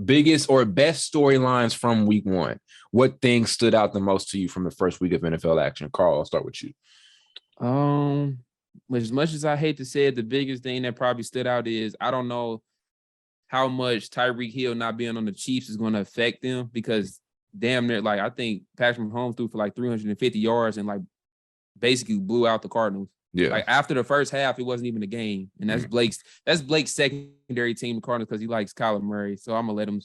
biggest or best storylines from week one. What things stood out the most to you from the first week of NFL action? Carl, I'll start with you. As much as I hate to say it, the biggest thing that probably stood out is I don't know how much Tyreek Hill not being on the Chiefs is going to affect them, because damn near, like, I think Patrick Mahomes threw for like 350 yards and like basically blew out the Cardinals. Yeah. Like after the first half, it wasn't even a game. And that's Blake's secondary team, the Cardinals, because he likes Kyler Murray. So I'm gonna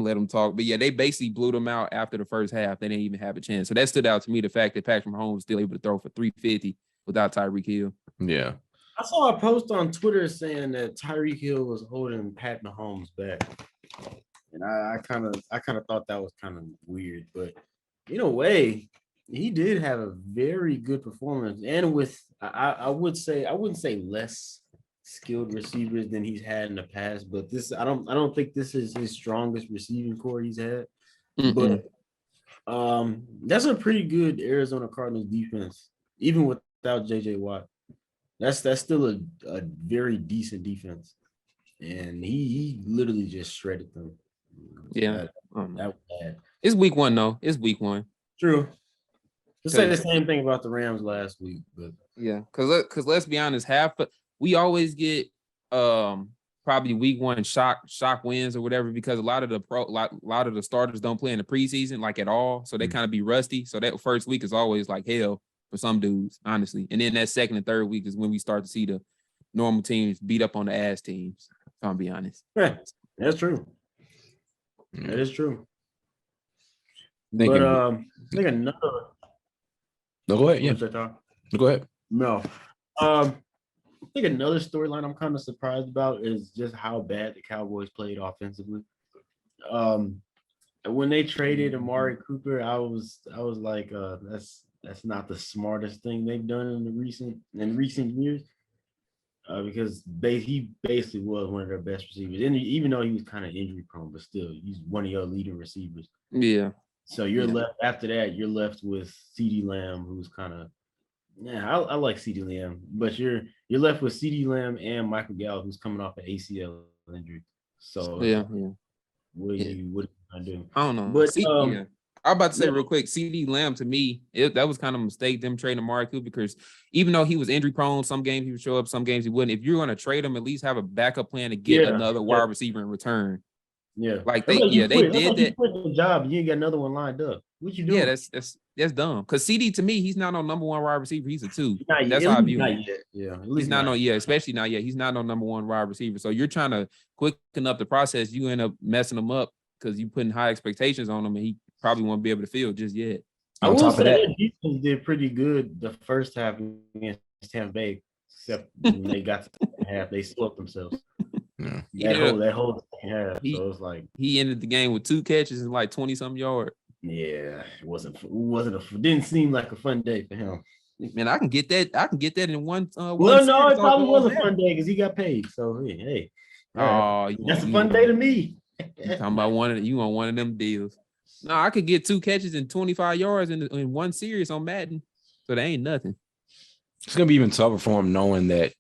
let him talk. But yeah, they basically blew them out after the first half. They didn't even have a chance. So that stood out to me, the fact that Patrick Mahomes was still able to throw for 350 without Tyreek Hill. Yeah. I saw a post on Twitter saying that Tyreek Hill was holding Pat Mahomes back. And I kind of thought that was kind of weird, but in a way, he did have a very good performance, and with I wouldn't say less skilled receivers than he's had in the past, but this I don't think this is his strongest receiving core he's had. But that's a pretty good Arizona Cardinals defense, even without JJ Watt. That's still a very decent defense, and he literally just shredded them. Yeah, that was bad. It's week one though. It's week one. True. Just say the same thing about the Rams last week, but yeah, because let's be honest, we always get probably week one shock wins or whatever, because a lot of the starters don't play in the preseason like at all, so they kind of be rusty. So that first week is always like hell for some dudes, honestly, and then that second and third week is when we start to see the normal teams beat up on the ass teams. If I'm be honest. Yeah, that's true. That is true. I think another. No, go ahead. Yeah. Go ahead. No. I think another storyline I'm kind of surprised about is just how bad the Cowboys played offensively. When they traded Amari Cooper, I was like, that's not the smartest thing they've done in recent years. Because he basically was one of their best receivers, and even though he was kind of injury prone, but still, he's one of your leading receivers. Yeah. So you're left after that. You're left with CeeDee Lamb, who's kind of, I like CeeDee Lamb, but you're left with CeeDee Lamb and Michael Gallup, who's coming off an ACL injury. So what are you gonna do? I don't know. But I'm about to say real quick, CeeDee Lamb, to me, that was kind of a mistake, them trading Amari Cooper, because even though he was injury prone, some games he would show up, some games he wouldn't. If you're going to trade him, at least have a backup plan to get another wide receiver in return. Yeah, like they did that. You quit the job, you ain't got another one lined up. What you doing? Yeah, that's dumb. Because CD, to me, he's not no number one wide receiver. He's a two. That's how I view him. Yeah, he's not no. Yeah, especially not yet. He's not no number one wide receiver. So you're trying to quicken up the process. You end up messing him up because you putting high expectations on him, and he probably won't be able to field just yet. I will say that defense did pretty good the first half against Tampa Bay, except when they got to the second half, they swept themselves. That whole half. So it was like he ended the game with 2 catches and like 20-something yards. Yeah, it didn't seem like a fun day for him. Man, I can get that in one. Well, no, it probably was a fun day because he got paid. So hey, that's a fun day to me. Talking about you want one of them deals. No, I could get 2 catches and 25 yards in one series on Madden, so that ain't nothing. It's gonna be even tougher for him knowing that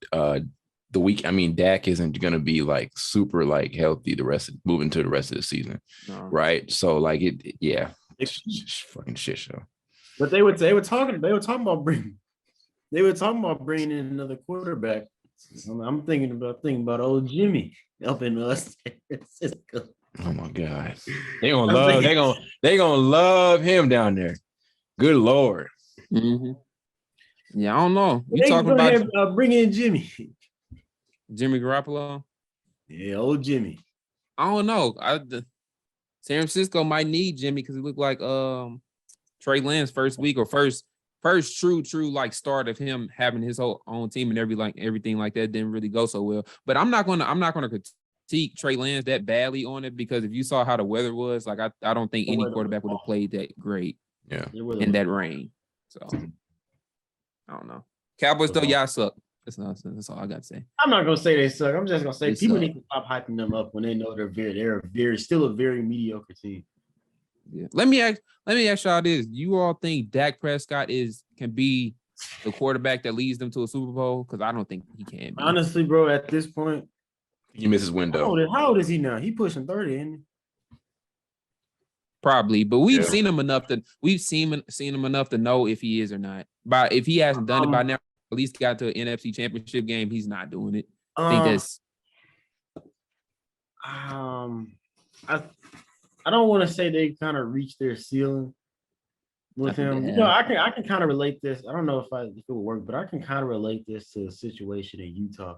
Dak isn't gonna be like super like healthy moving to the rest of the season, right? So like it's just fucking shit show. But they were talking about bringing in another quarterback. I'm thinking about old Jimmy helping us. Oh my God, they gonna love him down there. Good Lord. Mm-hmm. Yeah, I don't know. You talking about bring in Jimmy Garoppolo? Yeah, old Jimmy. I don't know. San Francisco might need Jimmy because it looked like Trey Lance first week or first true like start of him having his whole own team and everything like that didn't really go so well. But I'm not gonna critique Trey Lance that badly on it, because if you saw how the weather was, like I don't think any quarterback would have played that great in that rain. So I don't know. Cowboys though, y'all suck. That's all I got to say. I'm not gonna say they suck. I'm just gonna say people need to stop hyping them up when they know they're still a very mediocre team. Yeah. Let me ask y'all this: you all think Dak Prescott can be the quarterback that leads them to a Super Bowl? Because I don't think he can be. Honestly, bro, at this point, he misses window. How old is he now? He pushing 30, isn't Probably, but we've seen him enough to seen him enough to know if he is or not. But if he hasn't done it by now, at least got to an NFC Championship game, he's not doing it. I think that's. I don't want to say they kind of reached their ceiling with him. You know, I can kind of relate this. I don't know if it will work, but I can kind of relate this to a situation in Utah.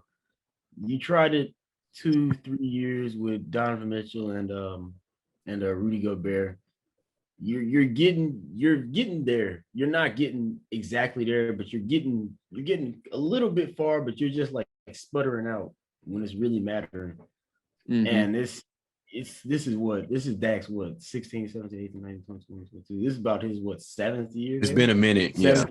You tried it 2-3 years with Donovan Mitchell and Rudy Gobert. You're getting there. You're not getting exactly there, but you're getting a little bit far, but you're just like sputtering out when it's really mattering. Mm-hmm. And this is Dak's 16, 17, 18, 19, 20, 22. This is about his 7th year. It's been a minute. Yeah.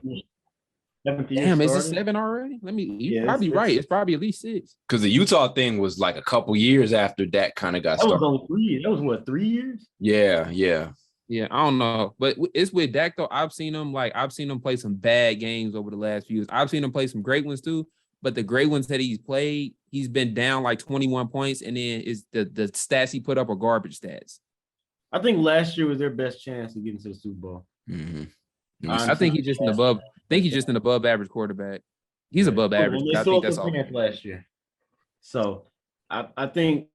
7th year. Damn, is it 7 already? You're probably right. It's probably at least 6. Because the Utah thing was like a couple years after Dak kind of got started. That was only 3 years. That was 3 years? Yeah, I don't know. But it's with Dak though. I've seen him play some bad games over the last few years. I've seen him play some great ones too. But the great ones that he's played, he's been down like 21 points, and then is the stats he put up are garbage stats. I think last year was their best chance to get into the Super Bowl. Mm-hmm. I think he's just an above. I think he's just an above average quarterback. He's above average. I think that's all. Last year, so I think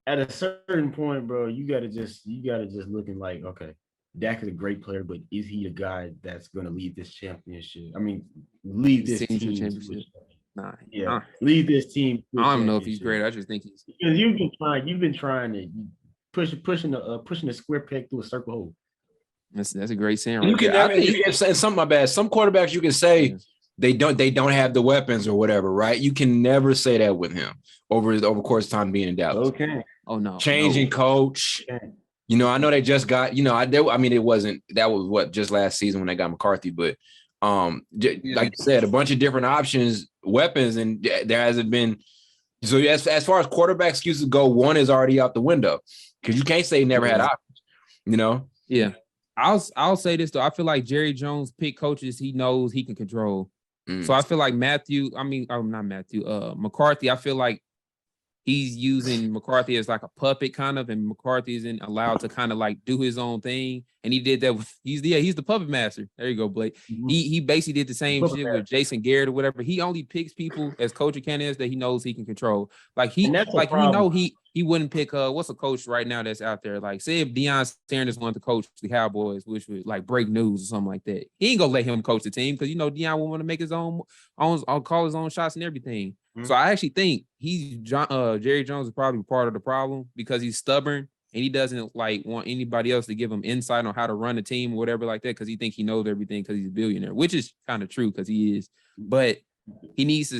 at a certain point, bro, you gotta just looking like, okay, Dak is a great player, but is he the guy that's going to lead this championship? I mean, lead this team. Championship. Lead this team. I don't know if he's great. I just think he's. Because you've been trying to pushing the square peg through a circle hole. That's a great saying. You can say something. My bad. Some quarterbacks you can say they don't have the weapons or whatever, right? You can never say that with him over course of time being in Dallas. Okay. Oh no. Changing coach. Okay. You know, I know they just got, it wasn't, that was just last season when they got McCarthy, but like you said, a bunch of different options, weapons, and there hasn't been. So as far as quarterback excuses go, one is already out the window because you can't say he never had options, Yeah. I'll say this though. I feel like Jerry Jones pick coaches he knows he can control. So I feel like McCarthy, I feel like he's using McCarthy as like a puppet kind of, and McCarthy isn't allowed to kind of like do his own thing. And he did that with he's the puppet master. There you go, Blake. Mm-hmm. He basically did the same shit with Jason Garrett or whatever. He only picks people as coaching candidates that he knows he can control. Like we know he wouldn't pick what's a coach right now that's out there. Like say if Deion Sanders wanted to coach the Cowboys, which was like break news or something like that. He ain't gonna let him coach the team because Deion will want to make his own call his own shots and everything. Mm-hmm. So I actually think Jerry Jones is probably part of the problem because he's stubborn and he doesn't like want anybody else to give him insight on how to run a team or whatever like that because he thinks he knows everything because he's a billionaire, which is kind of true because he is. But he needs to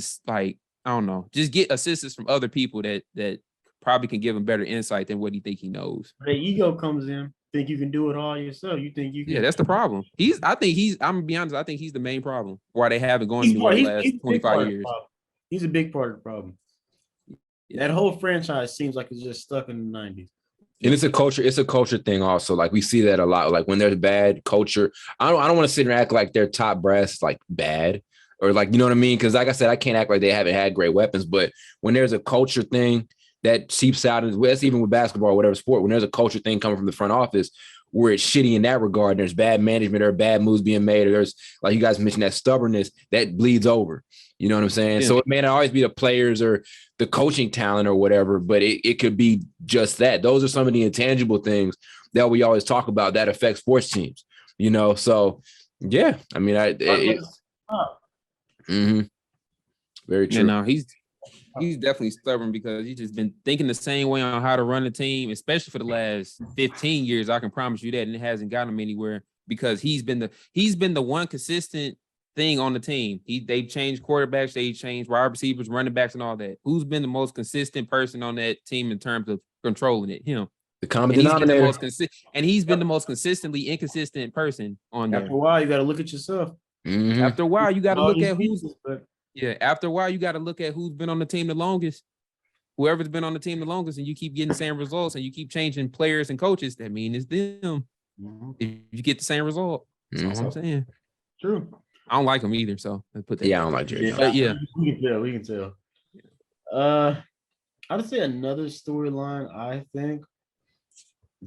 just get assistance from other people that probably can give him better insight than what he think he knows. The ego comes in. Think you can do it all yourself. You think you can. Yeah, that's the problem. I'm gonna be honest, I think he's the main problem why they haven't gone anywhere the last 25 years. He's a big part of the problem. Yeah. That whole franchise seems like it's just stuck in the 90s. And it's a culture thing also. Like we see that a lot. Like when there's bad culture, I don't want to sit and act like their top brass is like bad or like, you know what I mean? Because like I said, I can't act like they haven't had great weapons. But when there's a culture thing that seeps out, that's even with basketball or whatever sport, when there's a culture thing coming from the front office where it's shitty in that regard, and there's bad management or bad moves being made, or there's, like you guys mentioned, that stubbornness that bleeds over. You know what I'm saying? Yeah. So it may not always be the players or the coaching talent or whatever, but it could be just that. Those are some of the intangible things that we always talk about that affect sports teams, So, yeah, I mean, very true. Yeah, no, he's definitely stubborn because he's just been thinking the same way on how to run a team, especially for the last 15 years. I can promise you that, and it hasn't gotten him anywhere because he's been the one consistent thing on the team. They've changed quarterbacks, they changed wide receivers, running backs, and all that. Who's been the most consistent person on that team in terms of controlling it? Him. The common denominator. He's been the most consistently inconsistent person on there. After a while, you got to look at yourself. Mm-hmm. After a while, you got to look at who's. Yeah, after a while, you got to look at who's been on the team the longest. Whoever's been on the team the longest, and you keep getting the same results, and you keep changing players and coaches, that means it's them. Mm-hmm. If you get the same result, that's all I'm saying. True. I don't like him either, so let's put that. Yeah, I don't like Jerry. But yeah, we can tell. I'd say another storyline. I think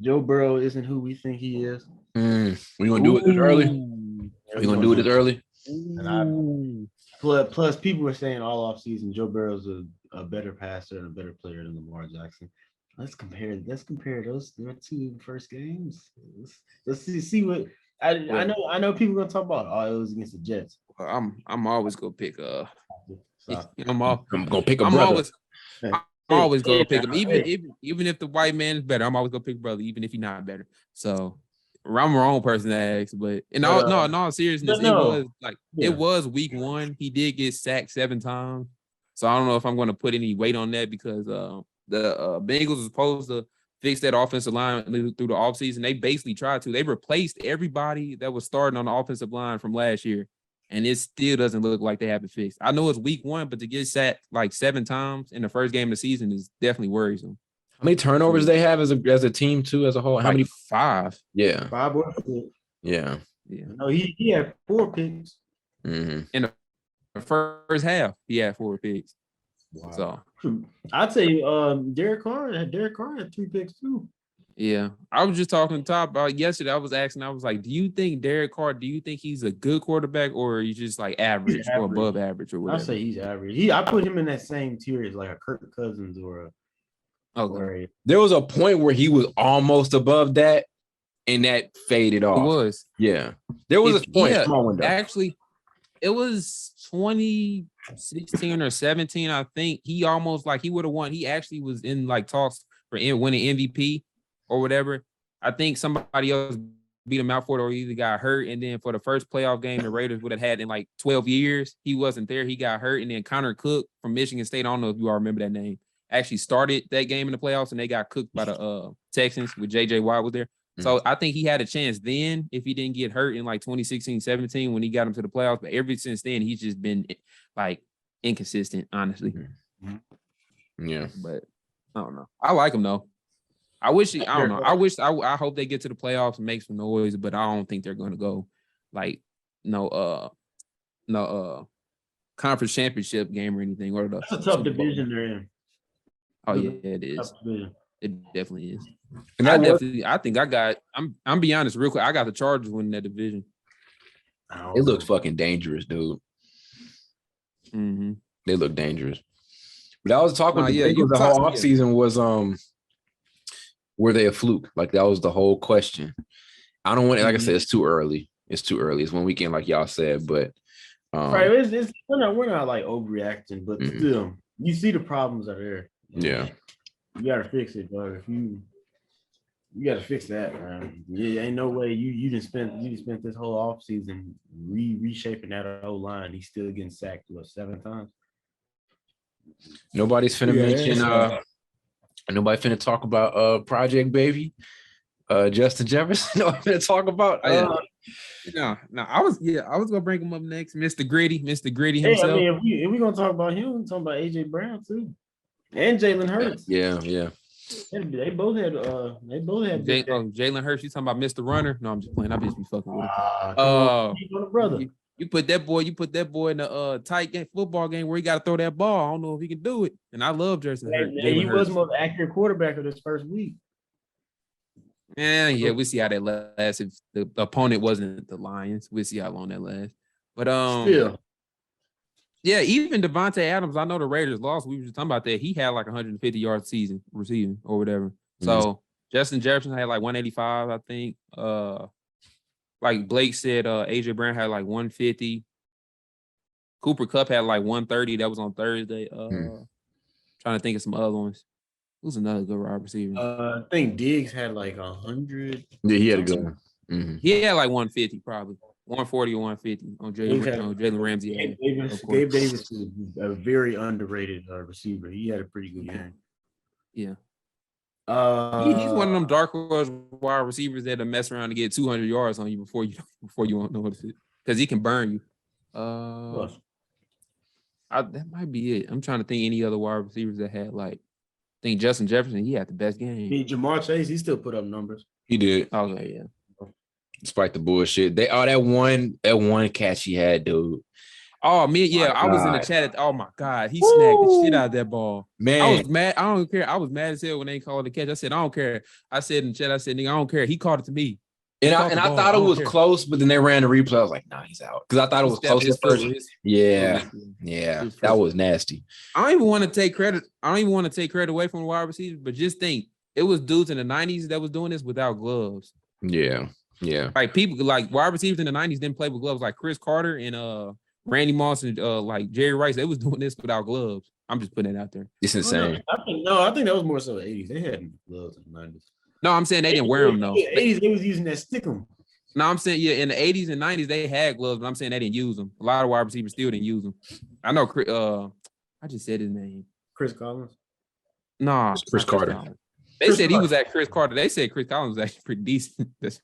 Joe Burrow isn't who we think he is. We gonna do it this early. We gonna do it this early. And plus people were saying all off season Joe Burrow's a better passer and a better player than Lamar Jackson. Let's compare those two first games. Let's see what I know people gonna talk about. Oh, it was against the Jets. I'm always gonna pick I'm gonna pick a brother. I'm always gonna pick him, even if the white man is better. I'm always gonna pick brother, even if he's not better. So I'm the wrong person to ask, but in all seriousness, it was week 1. He did get sacked 7 times, so I don't know if I'm going to put any weight on that because the Bengals was supposed to fix that offensive line through the offseason. They basically tried to. They replaced everybody that was starting on the offensive line from last year, and it still doesn't look like they have it fixed. I know it's week 1, but to get sacked like 7 times in the first game of the season is definitely worrisome. How many turnovers they have as a team too, as a whole? How many? 5. Yeah. 5 or 6. Yeah. No, he had 4 picks. In the first half. He had 4 picks. Wow. So I'd say Derek Carr had 3 picks too. Yeah. I was just talking top about yesterday. I was like, do you think he's a good quarterback or he's just like average or above average or whatever? I'll say he's average. I put him in that same tier as like a Kirk Cousins or a There was a point where he was almost above that, and that faded off. It was. Yeah. There was a point. Actually, it was 2016 or 17, I think. He almost he would have won. He actually was in talks for winning MVP or whatever. I think somebody else beat him out for it or either got hurt. And then for the first playoff game the Raiders would have had in 12 years, he wasn't there. He got hurt. And then Connor Cook from Michigan State, I don't know if you all remember that name, actually started that game in the playoffs, and they got cooked by the Texans with J.J. Watt was there. Mm-hmm. So I think he had a chance then if he didn't get hurt in 2016, 17 when he got him to the playoffs. But ever since then, he's just been inconsistent, honestly. Mm-hmm. Yeah. But I don't know. I like him though. I hope they get to the playoffs and make some noise, but I don't think they're going to go conference championship game or anything. Or that's a tough division they're in. Oh yeah, it is. It definitely is. And I'm be honest real quick. I got the Chargers winning that division. It looks fucking dangerous, dude. Mm-hmm. They look dangerous. But I was talking the whole offseason was were they a fluke? That was the whole question. I don't want it. Like I said, it's too early. It's 1 weekend, like y'all said, but right. We're not overreacting, but still, you see the problems are there. Yeah. You gotta fix it, bro. You gotta fix that, man. Yeah, ain't no way you just spent this whole offseason reshaping that whole line. He's still getting sacked 7 times. Nobody's finna mention nobody finna talk about Project Baby. Justin Jefferson. Nobody finna talk about No, I was gonna bring him up next, Mr. Gritty himself. I mean, if we gonna talk about him, we're talking about AJ Brown too. And Jalen Hurts. Yeah. They both had Jalen Hurts, you talking about Mr. Runner? No, I'm just playing. I just be fucking with him. Brother. You put that boy in the tight football game where he got to throw that ball. I don't know if he can do it. And I love Justin Hurts. He was the most accurate quarterback of this first week. Yeah, we see how that lasts. If the opponent wasn't the Lions, we'll see how long that lasts. But still. Yeah, even Devante Adams, I know the Raiders lost. We were just talking about that. He had 150 yards season receiving or whatever. Mm-hmm. So Justin Jefferson had 185, I think. Like Blake said, AJ Brown had 150. Cooper Kupp had 130. That was on Thursday. Trying to think of some other ones. Who's another good wide receiver? I think Diggs had 100. Yeah, he had a good one. Mm-hmm. He had 150 probably. 140 or 150 on Jalen Ramsey. Gabe Davis is a very underrated receiver. He had a pretty good game. Yeah. He's one of them dark horse wide receivers that mess around to get 200 yards on you before you won't notice it because he can burn you. That might be it. I'm trying to think any other wide receivers that had I think Justin Jefferson. He had the best game. Jamar Chase. He still put up numbers. He did. Okay, yeah. Despite the bullshit, that one catch he had, dude. Oh man, yeah, I was in the chat. Oh my God, he snagged the shit out of that ball. Man, I was mad. I don't care. I was mad as hell when they called the catch. I said, I don't care. I said in the chat, I said, nigga, I don't care. He called it to me. And I thought it was close, but then they ran the replay. I was like, nah, he's out. Because I thought it was close at first. Yeah. That was nasty. I don't even want to take credit. I don't even want to take credit away from the wide receivers, but just think, it was dudes in the 90s that was doing this without gloves. Yeah. Like people like wide receivers in the 90s didn't play with gloves, like Chris Carter and Randy Moss and like Jerry Rice. They was doing this without gloves. I'm just putting it out there. It's insane. I think that was more so the 80s. They had gloves in the 90s. No, I'm saying they didn't wear them though. In the 80s, they was using that stickum. No, I'm saying in the 80s and 90s they had gloves, but I'm saying they didn't use them. A lot of wide receivers still didn't use them. I know. I just said his name. Chris Collins. Nah, Chris Carter. They said he was at Chris Carter. They said Chris Collins was actually pretty decent. That's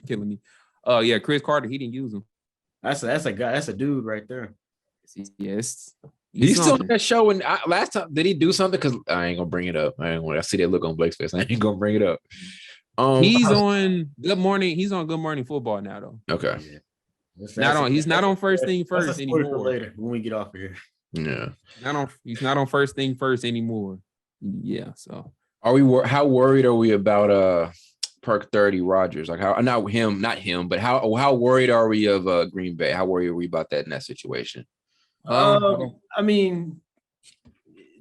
killing me. Yeah, Chris Carter. He didn't use him. That's a guy. That's a dude right there. Yes. He's still on that show. And last time, did he do something? Because I ain't gonna bring it up. I see that look on Blake's face. I ain't gonna bring it up. He's on Good Morning. He's on Good Morning Football now, though. Okay. Yeah. He's not on First Thing First anymore. Later when we get off of here. Yeah. He's not on First Thing First anymore. Yeah. So are we? How worried are we about Perk 30 Rogers? Like how? Not him, but how worried are we of Green Bay? How worried are we about that in that situation? I mean,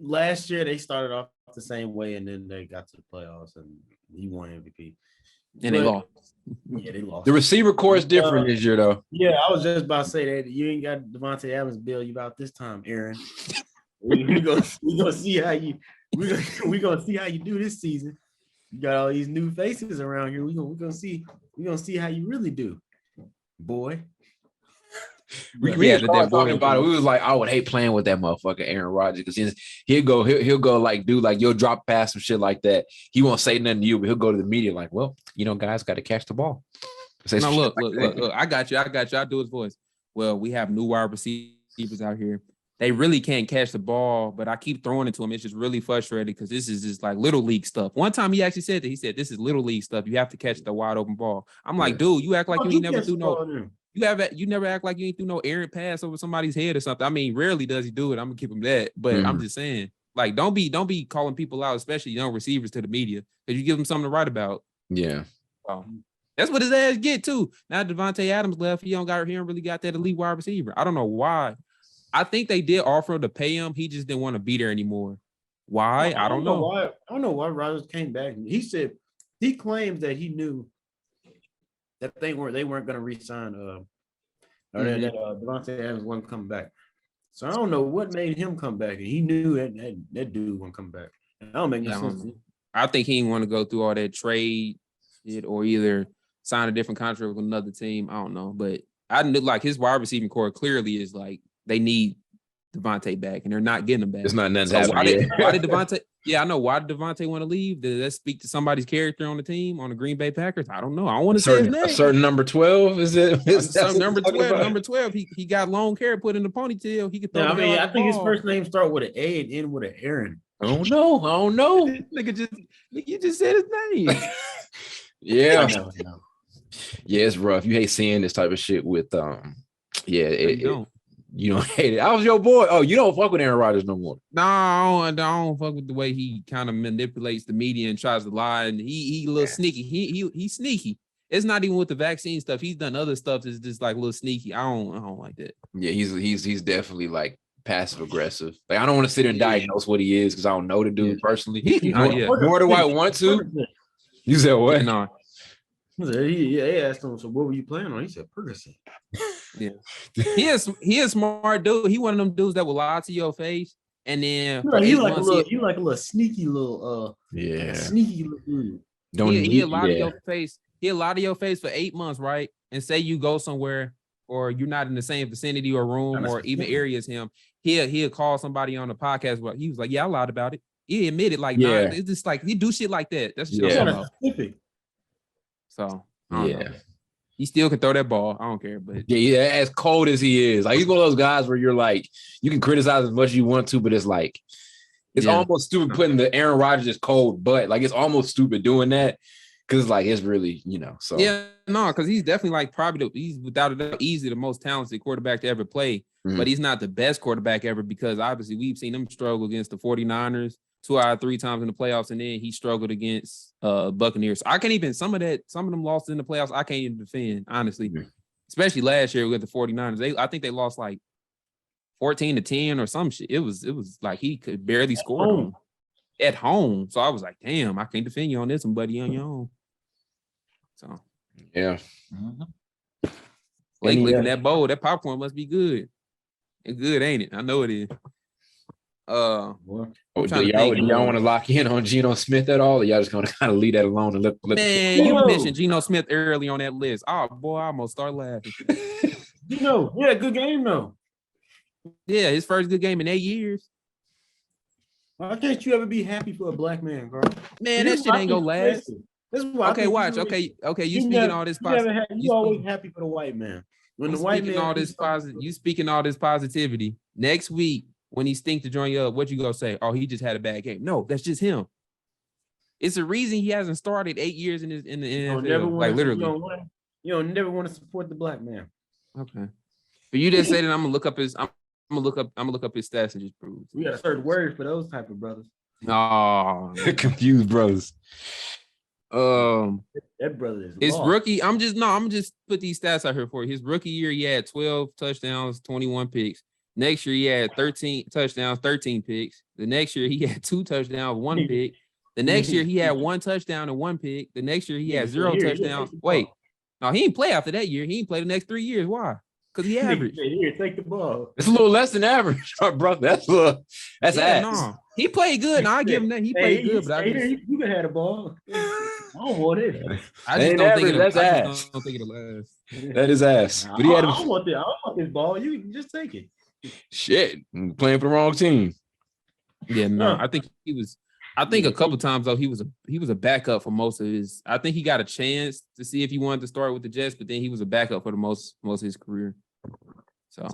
last year they started off the same way, and then they got to the playoffs, and he won MVP. And they lost. Yeah, they lost. The receiver core is different this year, though. Yeah, I was just about to say that you ain't got Devante Adams bill you about this time, Aaron. we gonna see how you do this season. You got all these new faces around here. We're gonna see how you really do, boy. We had that boy about it. We was like, I would hate playing with that motherfucker Aaron Rodgers because he'll go like do like you'll drop past some shit like that. He won't say nothing to you, but he'll go to the media like, well, guys got to catch the ball. No, look, I got you. I'll do his voice. Well, we have new wide receivers out here. They really can't catch the ball, but I keep throwing it to him. It's just really frustrating because this is just like little league stuff. One time he actually said that. He said, this is little league stuff. You have to catch the wide open ball. I'm like, dude, you act like you ain't never threw no. You never act like you ain't threw no errant pass over somebody's head or something. I mean, rarely does he do it. I'm gonna keep him that, but I'm just saying, like, don't be calling people out, especially young receivers, to the media because you give them something to write about. Yeah, that's what his ass get too. Now Devante Adams left. He don't really got that elite wide receiver. I don't know why. I think they did offer to pay him. He just didn't want to be there anymore. Why? I don't know. I don't know why Rodgers came back. He said he claims that he knew that they weren't going to re-sign that Devante Adams wasn't coming back. So I don't know what made him come back, and he knew that dude wouldn't come back. That don't make no sense. I think he didn't want to go through all that trade shit or either sign a different contract with another team. I don't know, but I knew like his wide receiving core clearly is like they need Devante back, and they're not getting him back. It's not nothing so happening. Why did Devante? Yeah, I know. Why did Devante want to leave? Did that speak to somebody's character on the team, on the Green Bay Packers? I don't know. I don't want to say his name. A certain number 12? Is it? Number 12. Number 12. He got long hair put in the ponytail. He could throw. I think his first name start with an A and end with an Aaron. I don't know. You just said his name. Yeah. Yeah, it's rough. You hate seeing this type of shit with you don't hate it. I was your boy. Oh, you don't fuck with Aaron Rodgers no more. No, I don't fuck with the way he kind of manipulates the media and tries to lie. And he a little sneaky. He's sneaky. It's not even with the vaccine stuff. He's done other stuff that's just like a little sneaky. I don't like that. Yeah, he's definitely like passive aggressive. Like I don't want to sit and diagnose what he is because I don't know the dude personally. Nor do I want to. You said what? No. He asked him, so what were you playing on? He said Percocet. Yeah. He is smart dude. He one of them dudes that will lie to your face. And then he like a little sneaky little sneaky little dude. He'll lie to your face. He'll lie to your face for 8 months, right? And say you go somewhere or you're not in the same vicinity or room or even area as him. He'll call somebody on the podcast where he was like, yeah, I lied about it. He admitted it's just like he do shit like that. That's just specific. So he still can throw that ball. I don't care, but as cold as he is, like he's one of those guys where you're like, you can criticize as much as you want to, but it's like it's almost stupid putting the Aaron Rodgers is cold butt. Like it's almost stupid doing that Because like it's really, so Yeah, no, because he's definitely like he's without a doubt easily the most talented quarterback to ever play. But he's not the best quarterback ever because obviously we've seen him struggle against the 49ers 2 out of 3 times in the playoffs, and then he struggled against Buccaneers. So I can't even some of them losses in the playoffs, I can't even defend, honestly. Especially last year with the 49ers. I think they lost like 14-10 or some shit. It was like he could barely score at home. So I was like, damn, I can't defend you on this one, buddy, on your own. So yeah. Blake licking that bowl. That popcorn must be good. It's good, ain't it? I know it is. Do y'all want to lock in on Geno Smith at all, or y'all just gonna kind of leave that alone and let Man, you mentioned Geno Smith early on that list. Oh boy, I almost start laughing. Good game though. Yeah, his first good game in 8 years. Why can't you ever be happy for a black man, bro? Man, that shit ain't gonna last. Okay, watch. Okay, you speaking all this positive. You always happy for the white man. When the white man all this positive, you speaking all this positivity. Next week, when he stink to join you up, what you gonna say? Oh, he just had a bad game. No, that's just him. It's a reason he hasn't started 8 years in the NFL. Like literally, you don't never want to support the black man. Okay, but you didn't say that. I'm gonna look up his stats and just prove. We got a certain word for those type of brothers. Oh, confused brothers. That brother is his rookie. I'm just put these stats out here for you. His rookie year, he had 12 touchdowns, 21 picks. Next year, he had 13 touchdowns, 13 picks. The next year, he had 2 touchdowns, 1 pick. The next year, he had 1 touchdown and 1 pick. The next year, he had 0 touchdowns. Wait, no, he didn't play after that year. He didn't play the next 3 years. Why? Because he averaged. Here, take the ball. It's a little less than average, bro. That's ass. No. He played good. No, I give him that. He played good, but you can have the ball. I don't want it. I just don't think it'll last. That is ass. But he had I don't want this ball. You can just take it. Shit, I'm playing for the wrong team. Yeah, no. I think a couple times though he was a backup for most of his. I think he got a chance to see if he wanted to start with the Jets, but then he was a backup for the most of his career. So